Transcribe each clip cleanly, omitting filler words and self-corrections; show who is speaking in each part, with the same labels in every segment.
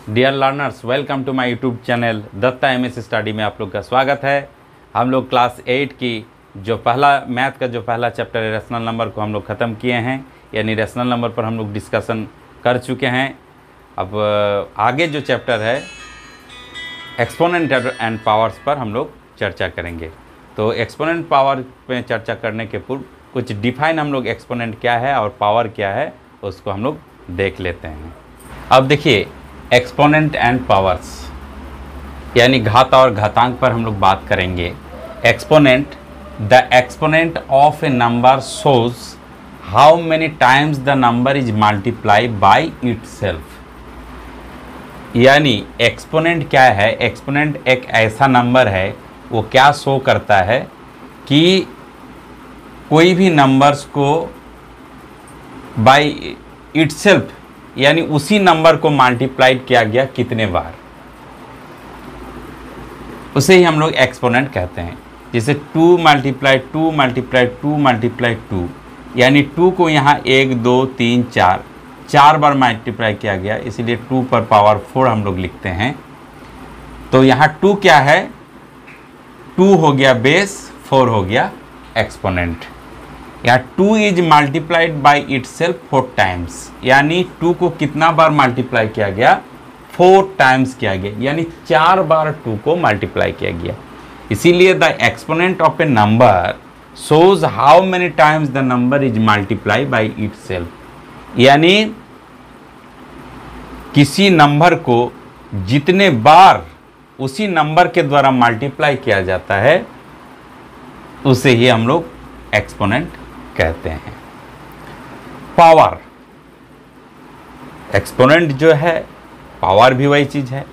Speaker 1: Dear learners, welcome to my YouTube channel Datta MS study में आप लोग का स्वागत है। हम लोग क्लास 8 की जो पहला मैथ का जो पहला चैप्टर है रेशनल नंबर को हम लोग ख़त्म किए हैं, यानी रेशनल नंबर पर हम लोग डिस्कशन कर चुके हैं। अब आगे जो चैप्टर है एक्सपोनेंट एंड पावर्स पर हम लोग चर्चा करेंगे। तो एक्सपोनेंट पावर पे चर्चा करने के पूर्व कुछ डिफाइन हम लोग एक्सपोनेंट क्या है और पावर क्या है उसको हम लोग देख लेते हैं। अब देखिए, एक्सपोनेंट एंड पावर्स यानी घात और घातांक पर हम लोग बात करेंगे। Exponent, the exponent of A number shows how many times the number is multiply by itself. यानी एक्सपोनेंट क्या है? एक्सपोनेंट एक ऐसा नंबर है, वो क्या शो करता है कि कोई भी नंबर्स को बाय इटसेल्फ यानी उसी नंबर को मल्टीप्लाइड किया गया कितने बार, उसे ही हम लोग एक्सपोनेंट कहते हैं। जैसे 2 मल्टीप्लाई 2 मल्टीप्लाई 2 मल्टीप्लाई 2, यानी 2 को यहाँ 1 2 3 4 बार मल्टीप्लाई किया गया, इसीलिए 2 पर पावर 4 हम लोग लिखते हैं। तो यहाँ 2 क्या है? 2 हो गया बेस, 4 हो गया एक्सपोनेंट। यहाँ 2 is multiplied by it self 4 times, यानी 2 को कितना बार मल्टीप्लाई किया गया? 4 टाइम्स किया गया, यानी 4 बार 2 को मल्टीप्लाई किया गया। इसीलिए the exponent of A number shows how many times the number is multiply by it self. यानी किसी नंबर को जितने बार उसी नंबर के द्वारा मल्टीप्लाई किया जाता है उसे ही हम लोग एक्सपोनेंट कहते हैं। पावर, एक्सपोनेंट जो है पावर भी वही चीज है।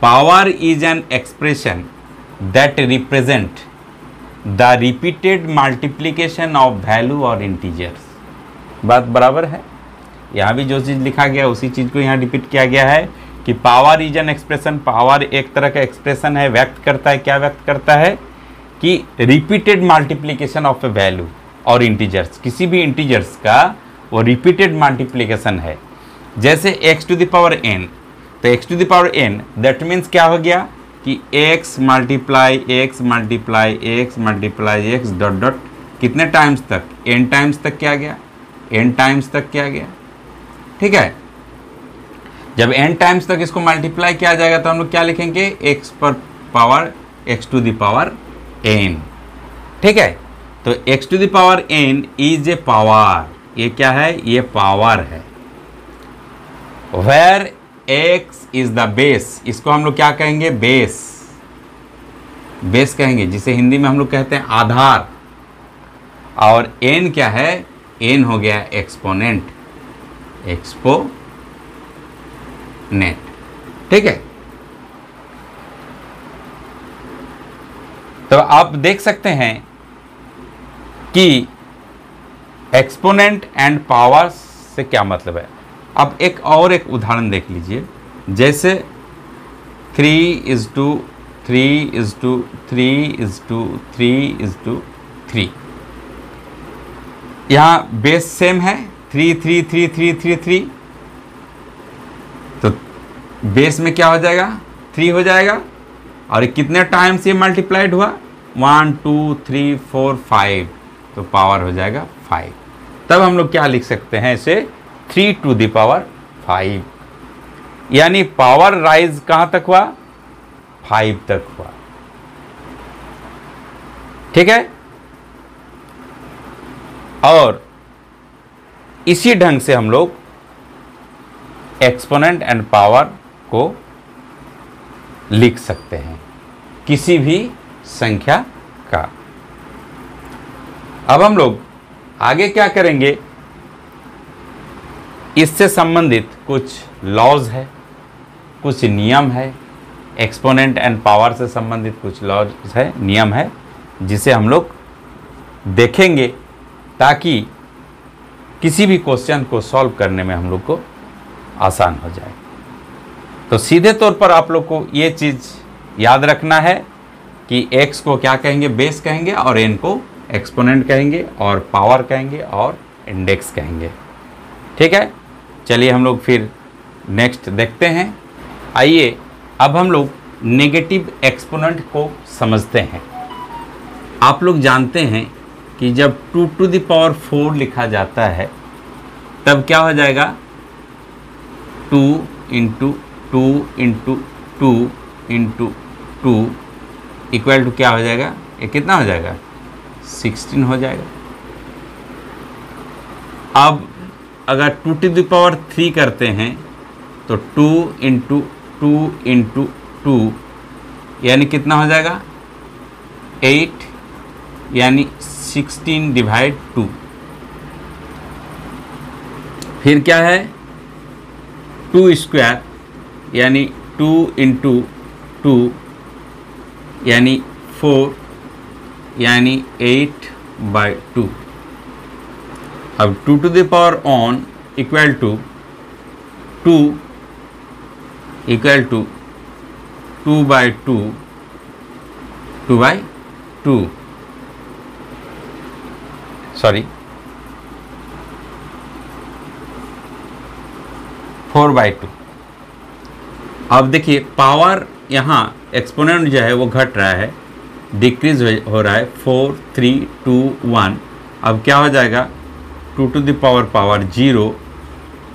Speaker 1: Power is an expression that represent the repeated multiplication of value और इंटीजर्स। बात बराबर है। यहाँ भी जो चीज़ लिखा गया उसी चीज़ को यहाँ रिपीट किया गया है कि power is an expression. Power एक तरह का एक्सप्रेशन है, व्यक्त करता है। क्या व्यक्त करता है? कि repeated multiplication of A value और इंटीजर्स, किसी भी इंटीजर्स का वो रिपीटेड मल्टीप्लिकेशन है। जैसे x to the power n, तो x to the power n that means क्या हो गया कि x multiply x multiply x multiply x dot dot कितने टाइम्स तक? n टाइम्स तक क्या गया? n टाइम्स तक क्या गया? ठीक है। जब n टाइम्स तक इसको मल्टीप्लाई किया जाएगा तो हम लोग क्या लिखेंगे? x पर power x to the power n। ठीक है। तो x to the power n is a power. ये क्या है? ये पावर है। Where x is the base, इसको हम लोग क्या कहेंगे? बेस। बेस कहेंगे, जिसे हिंदी में हम लोग कहते हैं आधार। और n क्या है? n हो गया एक्सपोनेंट, एक्सपोनेंट। ठीक है। तो आप देख सकते हैं कि एक्सपोनेंट एंड पावर से क्या मतलब है। अब एक उदाहरण देख लीजिए। जैसे 3:3:3:3:3:3, यहाँ बेस सेम है 3 3 3 3 3 3, तो बेस में क्या हो जाएगा? 3 हो जाएगा। और कितने टाइम्स ये मल्टीप्लाइड हुआ? 1 2 3 4 5, तो पावर हो जाएगा 5। तब हम लोग क्या लिख सकते हैं इसे? 3 टू द पावर 5, यानी पावर राइज कहां तक हुआ? 5 तक हुआ। ठीक है। और इसी ढंग से हम लोग एक्सपोनेंट एंड पावर को लिख सकते हैं किसी भी संख्या का। अब हम लोग आगे क्या करेंगे? इससे संबंधित कुछ लॉज है, कुछ नियम है। एक्सपोनेंट एंड पावर से संबंधित कुछ लॉज है, नियम है, जिसे हम लोग देखेंगे ताकि किसी भी क्वेश्चन को सॉल्व करने में हम लोग को आसान हो जाए। तो सीधे तौर पर आप लोग को ये चीज़ याद रखना है कि x को क्या कहेंगे? बेस कहेंगे, और n को एक्सपोनेंट कहेंगे, और पावर कहेंगे, और इंडेक्स कहेंगे। ठीक है। चलिए हम लोग फिर नेक्स्ट देखते हैं। आइए अब हम लोग नेगेटिव एक्सपोनेंट को समझते हैं। आप लोग जानते हैं कि जब 2 टू द पावर 4 लिखा जाता है तब क्या हो जाएगा, 2 into 2 into 2 into 2 equal to क्या हो जाएगा, ये कितना हो जाएगा, 16 हो जाएगा। अब अगर 2 टू द पावर 3 करते हैं तो 2 इंटू 2 इंटू 2 यानी कितना हो जाएगा, 8 यानी 16 डिवाइड 2। फिर क्या है, 2 स्क्वायर यानी 2 इंटू 2 यानी 4 यानी 8/2। अब 2 to the power on equal to 2 equal to 2/2 2/2 sorry 4/2। अब देखिए पावर यहाँ एक्सपोनेंट जो है वो घट रहा है, डिक्रीज हो रहा है, 4 3 2 1। अब क्या हो जाएगा, 2 to the power 0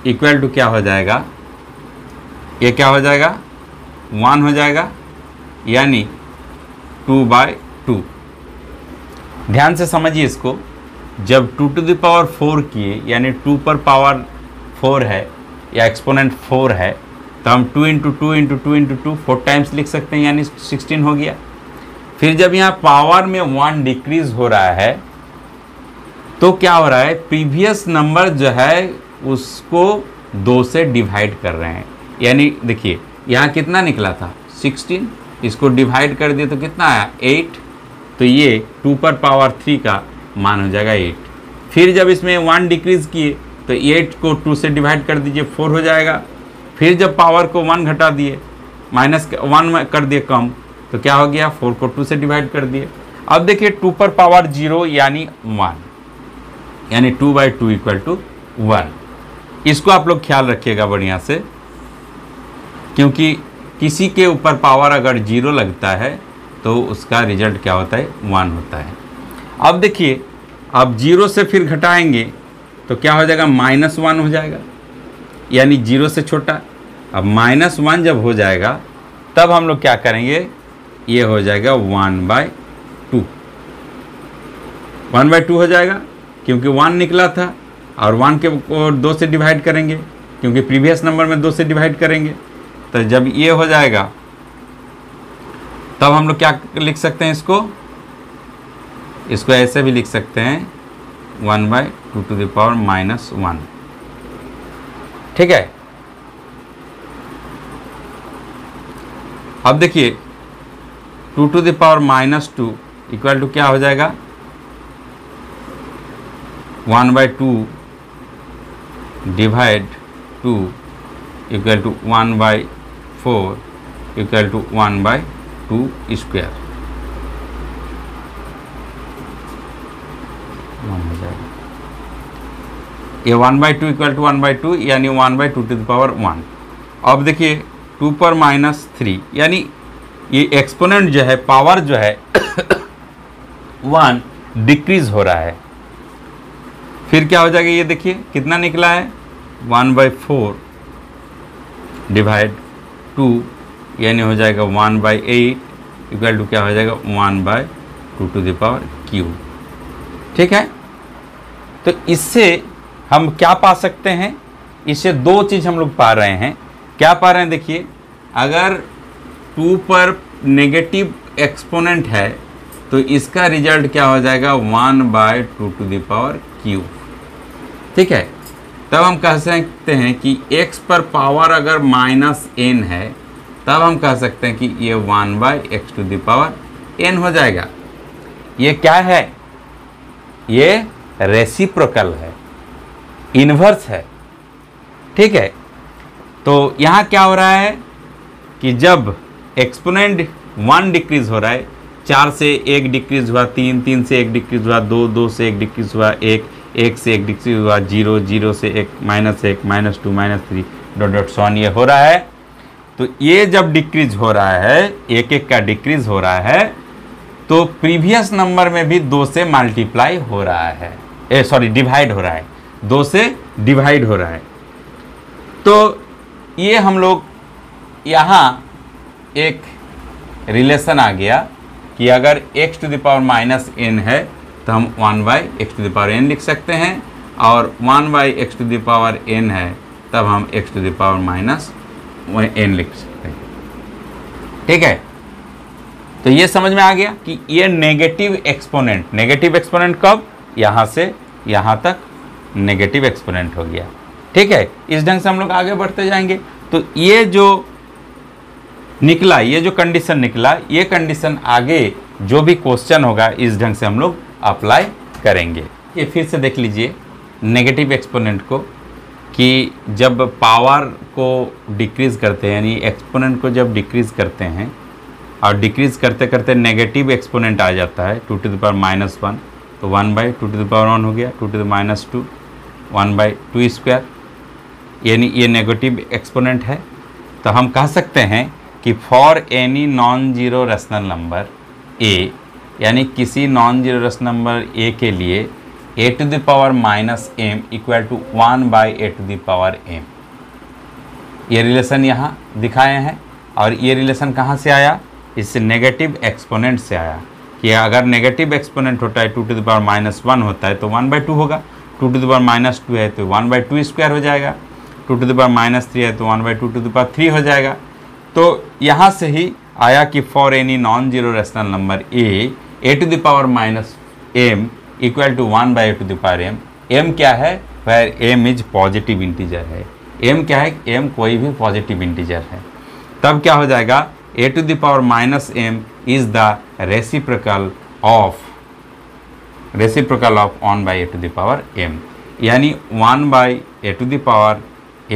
Speaker 1: equal to क्या हो जाएगा, ये क्या हो जाएगा, 1 हो जाएगा यानी 2/2। ध्यान से समझिए इसको, जब 2 टू द पावर 4 किए यानी 2 पर पावर 4 है या एक्सपोनेंट 4 है तो हम 2 इंटू 2 इंटू 2 इंटू 2 4 टाइम्स लिख सकते हैं यानी 16 हो गया। फिर जब यहाँ पावर में 1 डिक्रीज हो रहा है तो क्या हो रहा है, प्रीवियस नंबर जो है उसको 2 से डिवाइड कर रहे हैं। यानी देखिए यहाँ कितना निकला था, 16, इसको डिवाइड कर दिए तो कितना आया, 8। तो ये 2 पर पावर 3 का मान हो जाएगा 8। फिर जब इसमें 1 डिक्रीज किए तो 8 को 2 से डिवाइड कर दीजिए, 4 हो जाएगा। फिर जब पावर को 1 घटा दिए, -1 कर दिए कम, तो क्या हो गया, 4 को 2 से डिवाइड कर दिए। अब देखिए 2 पर पावर 0 यानी 1 यानी 2/2 इक्वल टू 1। इसको आप लोग ख्याल रखिएगा बढ़िया से, क्योंकि किसी के ऊपर पावर अगर 0 लगता है तो उसका रिजल्ट क्या होता है, 1 होता है। अब देखिए अब 0 से फिर घटाएंगे तो क्या हो जाएगा, -1 हो जाएगा यानी 0 से छोटा। अब -1 जब हो जाएगा तब हम लोग क्या करेंगे, ये हो जाएगा 1/2 हो जाएगा, क्योंकि 1 निकला था और 1 को 2 से डिवाइड करेंगे, क्योंकि प्रीवियस नंबर में 2 से डिवाइड करेंगे। तो जब ये हो जाएगा तब हम लोग क्या लिख सकते हैं, इसको ऐसे भी लिख सकते हैं, 1/2 टू द पावर -1। ठीक है। अब देखिए 2 to the power -2 equal to क्या हो जाएगा, 1/2 divide 2 equal to 1/4 equal to 1/2 square. 1 हो जाएगा, ये 1/2 इक्वल टू 1/2 यानी 1/2 टू द पावर 1। अब देखिए 2 पर -3 यानी ये एक्सपोनेंट जो है, पावर जो है 1 डिक्रीज हो रहा है। फिर क्या हो जाएगा, ये देखिए कितना निकला है, 1/4 डिवाइड 2 यानी हो जाएगा 1/8 इक्वल टू क्या हो जाएगा, 1/2 टू द पावर क्यूब। ठीक है। तो इससे हम क्या पा सकते हैं, इससे 2 चीज़ हम लोग पा रहे हैं। क्या पा रहे हैं, देखिए अगर 2 पर नेगेटिव एक्सपोनेंट है तो इसका रिजल्ट क्या हो जाएगा, 1/2 टू द पावर क्यूब। ठीक है। तब हम कह सकते हैं कि x पर पावर अगर -n है तब हम कह सकते हैं कि ये 1/x to the power n हो जाएगा। ये क्या है, ये रेसिप्रोकल है, इन्वर्स है। ठीक है। तो यहाँ क्या हो रहा है कि जब एक्सपोनेंट 1 डिक्रीज हो रहा है, 4 से 1 डिक्रीज हुआ, 3 से 1 डिक्रीज हुआ, 2 से 1 डिक्रीज हुआ, 1 से 1 डिक्रीज हुआ, 0 से 1 -1 -2 -3 ... ये हो रहा है। तो ये जब डिक्रीज हो रहा है, एक एक का डिक्रीज हो रहा है, तो प्रीवियस नंबर में भी 2 से मल्टीप्लाई हो रहा है, डिवाइड हो रहा है, 2 से डिवाइड हो रहा है। तो ये हम लोग यहाँ एक रिलेशन आ गया कि अगर x to the power minus n है तो हम 1/x to the power n लिख सकते हैं, और 1/x to the power n है तब हम x to the power minus n लिख सकते हैं। ठीक है, तो ये समझ में आ गया कि ये नेगेटिव एक्सपोनेंट कब, यहाँ से यहाँ तक नेगेटिव एक्सपोनेंट हो गया। ठीक है, इस ढंग से हम लोग आगे बढ़ते जाएंगे। तो ये जो निकला, ये जो कंडीशन निकला, ये कंडीशन आगे जो भी क्वेश्चन होगा इस ढंग से हम लोग अप्लाई करेंगे। ये फिर से देख लीजिए नेगेटिव एक्सपोनेंट को, कि जब पावर को डिक्रीज़ करते हैं, यानी एक्सपोनेंट को जब डिक्रीज़ करते हैं और डिक्रीज़ करते करते नेगेटिव एक्सपोनेंट आ जाता है 2 टू द पावर माइनस 1, तो 1/2 टू द पावर 1 हो गया, 2 टू द माइनस 2, 1/2 स्क्वायर, यानी ये नेगेटिव एक्सपोनेंट है। तो हम कह सकते हैं कि for any non zero rational number a, यानी किसी non zero rational number a के लिए a to the power minus m equal to 1/a to the power m, ये रिलेशन यहाँ दिखाए हैं। और ये रिलेशन कहाँ से आया, इससे नेगेटिव एक्सपोनेंट से आया, कि अगर नेगेटिव एक्सपोनेंट होता है 2 टू द पावर माइनस 1 होता है तो 1/2 होगा, 2 टू द पावर माइनस 2 है तो 1/2 स्क्वायर हो जाएगा, 2 टू द पावर माइनस 3 है तो 1/2 टू द पावर 3 हो जाएगा। तो यहाँ से ही आया कि for any non zero rational number a to the power minus m equal to 1/a to the power m। m क्या है, where m is positive integer है। m क्या है, m कोई भी पॉजिटिव इंटीजर है। तब क्या हो जाएगा, a to the power minus m is the reciprocal of 1/a to the power m, यानी 1/a to the power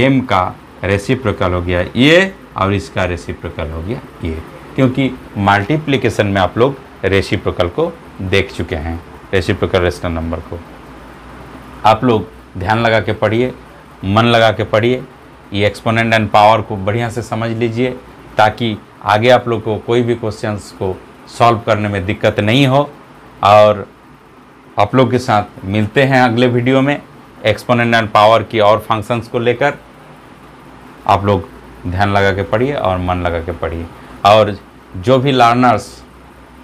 Speaker 1: m का रेसिप्रोकल हो गया ये, और इसका रेसिप्रोकल हो गया ये, क्योंकि मल्टीप्लिकेशन में आप लोग रेसिप्रोकल को देख चुके हैं, रेसिप्रोकल रेशनल नंबर को। आप लोग ध्यान लगा के पढ़िए, मन लगा के पढ़िए, ये एक्सपोनेंट एंड पावर को बढ़िया से समझ लीजिए, ताकि आगे आप लोग को कोई भी क्वेश्चंस को सॉल्व करने में दिक्कत नहीं हो। और आप लोग के साथ मिलते हैं अगले वीडियो में एक्सपोनेंट एंड पावर की और फंक्शंस को लेकर। आप लोग ध्यान लगा के पढ़िए और मन लगा के पढ़िए। और जो भी लर्नर्स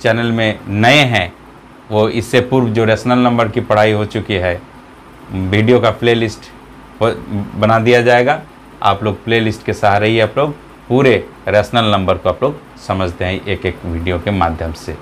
Speaker 1: चैनल में नए हैं, वो इससे पूर्व जो रेशनल नंबर की पढ़ाई हो चुकी है, वीडियो का प्लेलिस्ट बना दिया जाएगा। आप लोग प्लेलिस्ट के सहारे ही आप लोग पूरे रेशनल नंबर को आप लोग समझते हैं एक एक वीडियो के माध्यम से।